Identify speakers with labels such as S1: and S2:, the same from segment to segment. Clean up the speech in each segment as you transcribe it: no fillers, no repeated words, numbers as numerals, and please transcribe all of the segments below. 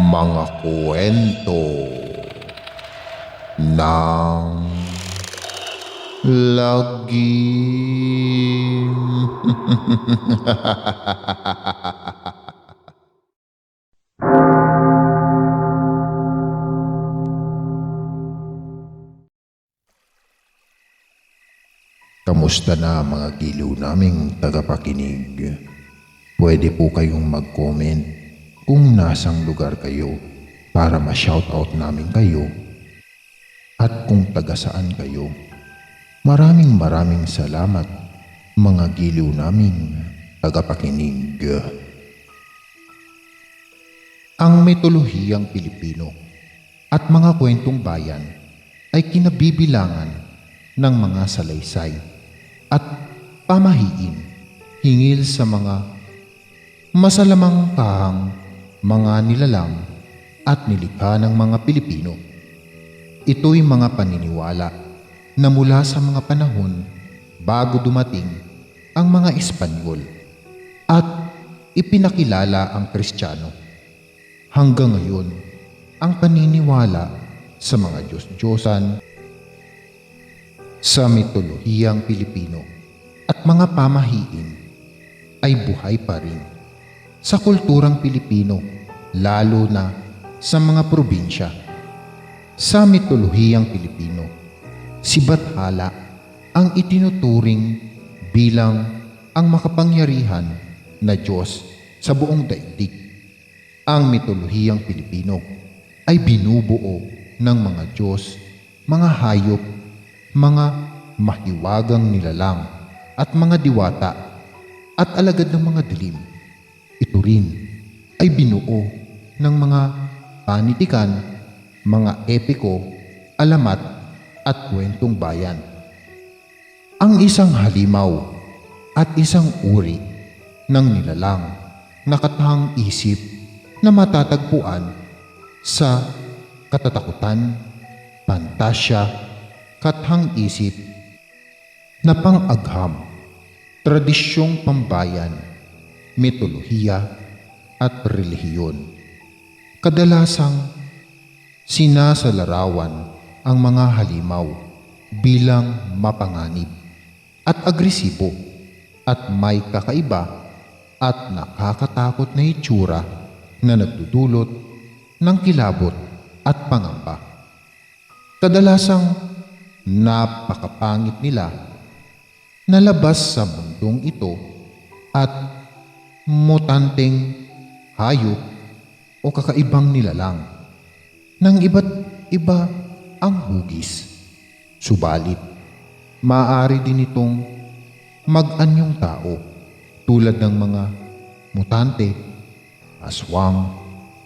S1: Mga kwento ng lagim. Kamusta na mga giliw naming tagapakinig? Pwede po kayong mag-comment kung nasang lugar kayo para ma-shoutout namin kayo at kung taga saan kayo. Maraming salamat mga giliw naming tagapakinig. Ang mitolohiyang Pilipino at mga kwentong bayan ay kinabibilangan ng mga salaysay at pamahiin hingil sa mga masalamang tahang mga nilalang at nilikha ng mga Pilipino. Ito'y mga paniniwala na mula sa mga panahon bago dumating ang mga Espanyol at ipinakilala ang Kristiyano. Hanggang ngayon, ang paniniwala sa mga Diyos-Diyosan sa mitolohiyang Pilipino at mga pamahiin ay buhay pa rin sa kulturang Pilipino, lalo na sa mga probinsya. Sa mitolohiyang Pilipino, si Bathala ang itinuturing bilang ang makapangyarihan na Diyos sa buong daigdig. Ang mitolohiyang Pilipino ay binubuo ng mga Diyos, mga hayop, mga mahiwagang nilalang at mga diwata at alagad ng mga dilim. Ito rin ay binuo ng mga panitikan, mga epiko, alamat at kwentong bayan. Ang isang halimaw at isang uri ng nilalang na katahang isip na matatagpuan sa katatakutan, pantasya, kathang isip na pang-agham, tradisyong pambayan, mitolohiya at relihiyon. Kadalasang sinasalarawan ang mga halimaw bilang mapanganib at agresibo at may kakaiba at nakakatakot na itsura na nagdudulot ng kilabot at pangamba. Kadalasang napakapangit nila na labas sa mundong ito at mutanteng hayop o kakaibang nilalang ng iba't iba ang hugis. Subalit, maaari din itong mag-anyong tao tulad ng mga mutante, aswang,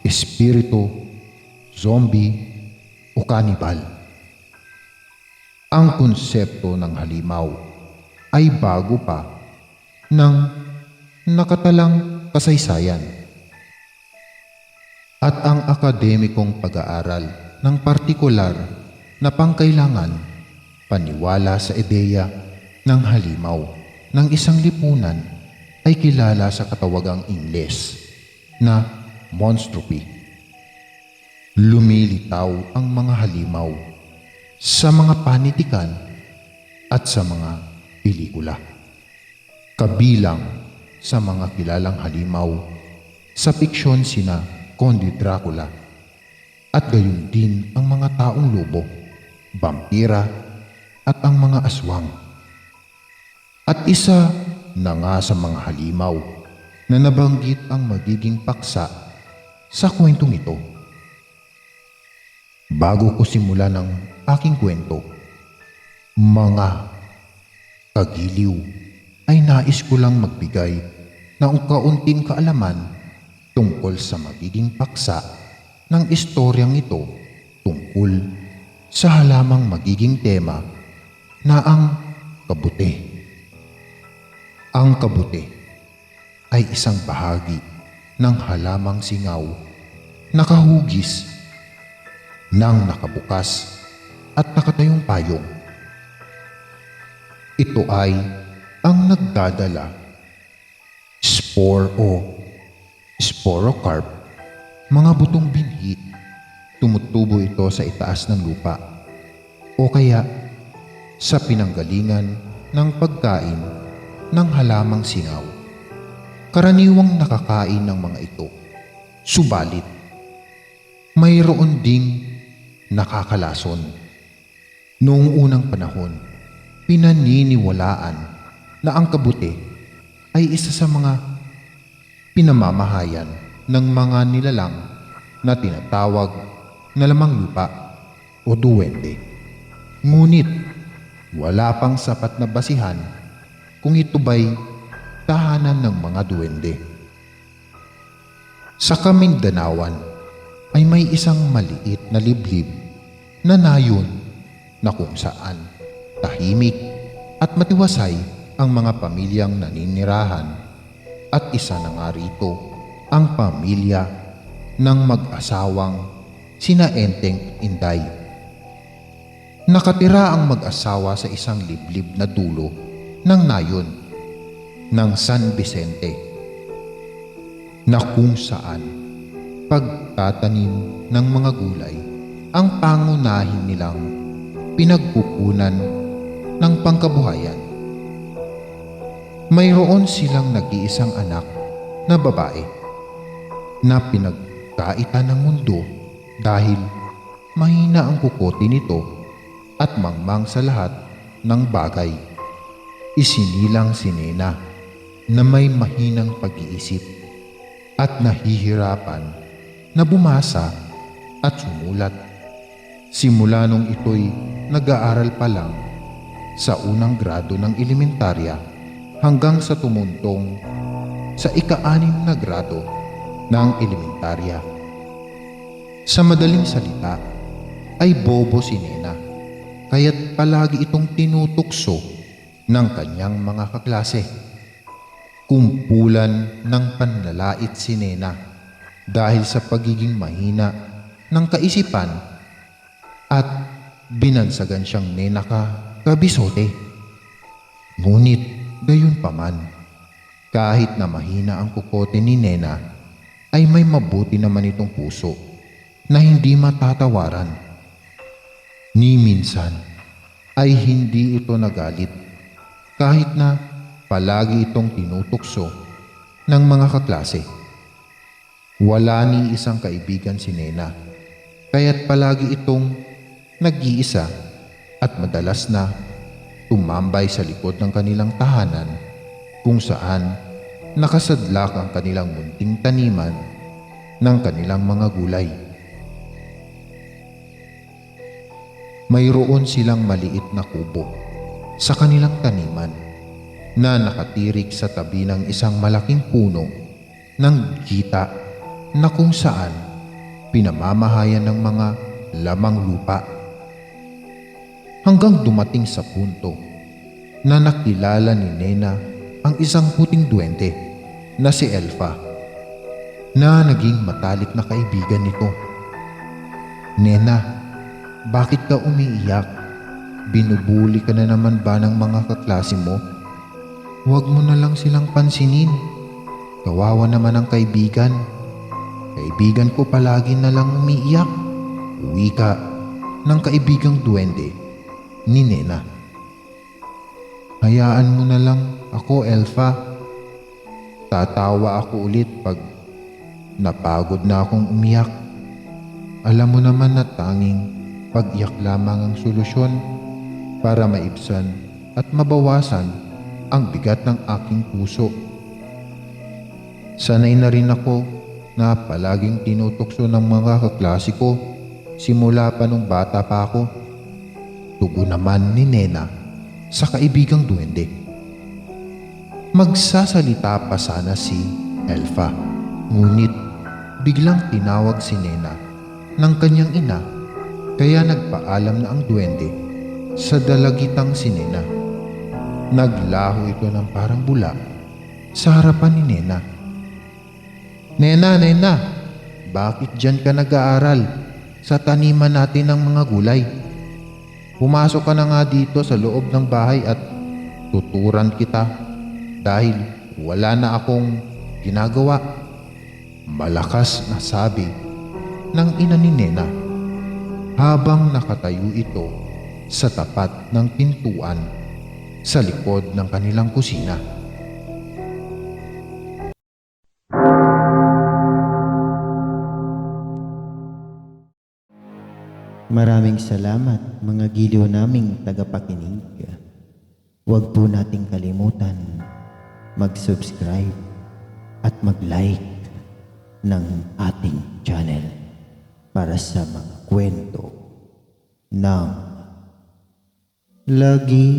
S1: espiritu, zombie o kanibal. Ang konsepto ng halimaw ay bago pa ng nakatalang kasaysayan. At ang akademikong pag-aaral ng partikular na pangkailangan paniwala sa ideya ng halimaw ng isang lipunan ay kilala sa katawagang Ingles na monstropy. Lumilitaw ang mga halimaw sa mga panitikan at sa mga pelikula. Kabilang sa mga kilalang halimaw sa piksyon sina Conde Dracula at gayon din ang mga taong lobo, vampira at ang mga aswang. At isa na nga sa mga halimaw na nabanggit ang magiging paksa sa kwentong ito. Bago ko simulan ang aking kwento, mga kagiliw, ay nais ko lang magbigay ng kaunting kaalaman tungkol sa magiging paksa ng istoryang ito tungkol sa halamang magiging tema na ang kabute. Ang kabute ay isang bahagi ng halamang singaw na kahugis ng nakabukas at nakatayong payong. Ito ay ang nagdadala spore o sporocarp mga butong binhi. Tumutubo ito sa itaas ng lupa o kaya sa pinanggalingan ng pagkain ng halamang singaw. Karaniwang nakakain ng mga ito. Subalit, mayroon ding nakakalason. Noong unang panahon, pinaniniwalaan na ang kabuti ay isa sa mga pinamamahayan ng mga nilalang na tinatawag na lamang lupa o duwende. Ngunit wala pang sapat na basihan kung ito ba'y tahanan ng mga duwende. Sa Kamindanawan ay may isang maliit na liblib na nayon na kung saan tahimik at matiwasay ang mga pamilyang naninirahan, at isa na nga rito ang pamilya ng mag-asawang sina Enteng Inday. Nakatira ang mag-asawa sa isang liblib na dulo ng nayon ng San Vicente, na kung saan pagtatanim ng mga gulay ang pangunahin nilang pinagkukunan ng pangkabuhayan. Mayroon silang nag-iisang anak na babae na pinagkaitan ng mundo dahil mahina ang kukote nito at mangmang sa lahat ng bagay. Isinilang si Nena na may mahinang pag-iisip at nahihirapan na bumasa at sumulat. Simula nung ito'y nag-aaral pa lang sa unang grado ng elementarya hanggang sa tumuntong sa ika-6 na grado ng elementarya. Sa madaling salita ay bobo si Nena, kaya't palagi itong tinutukso ng kanyang mga kaklase. Kumpulan ng panlalait si Nena dahil sa pagiging mahina ng kaisipan at binansagan siyang Nena kabisote. Ngunit gayon paman, kahit na mahina ang kukote ni Nena, ay may mabuti naman itong puso na hindi matatawaran. Ni minsan ay hindi ito nagalit kahit na palagi itong tinutukso ng mga kaklase. Wala ni isang kaibigan si Nena, kaya't palagi itong nag-iisa at madalas na tumambay sa likod ng kanilang tahanan kung saan nakasadlak ang kanilang munting taniman ng kanilang mga gulay. Mayroon silang maliit na kubo sa kanilang taniman na nakatirik sa tabi ng isang malaking puno ng gita na kung saan pinamamahayan ng mga lamang lupa. Hanggang dumating sa punto na nakilala ni Nena ang isang puting duwende na si Elfa, na naging matalik na kaibigan nito. "Nena, bakit ka umiiyak? Binubuli ka na naman ba ng mga kaklase mo? Huwag mo na lang silang pansinin. Kawawa naman ang kaibigan. Kaibigan ko palagi na lang umiiyak." Wika ng kaibigang duwende ni Nena. "Hayaan mo na lang ako, Elfa. Tatawa ako ulit pag napagod na akong umiyak. Alam mo naman na tanging pag-iyak lamang ang solusyon para maibsan at mabawasan ang bigat ng aking puso. Sanay na rin ako na palaging tinutokso ng mga kaklase ko simula pa nung bata pa ako." Tugon naman ni Nena sa kaibigang duwende. Magsasalita pa sana si Elfa, ngunit biglang tinawag si Nena ng kanyang ina, kaya nagpaalam na ang duwende sa dalagitang si Nena. Naglaho ito ng parang bula sa harapan ni Nena. Nena, bakit dyan ka nag-aaral sa taniman natin ng mga gulay? Pumasok ka na nga dito sa loob ng bahay at tuturan kita dahil wala na akong ginagawa." Malakas na sabi ng ina ni Nena habang nakatayo ito sa tapat ng pintuan sa likod ng kanilang kusina.
S2: Maraming salamat mga giliw naming tagapakinig. Huwag po nating kalimutan mag-subscribe at mag-like ng ating channel para sa mga kwento ng lagi.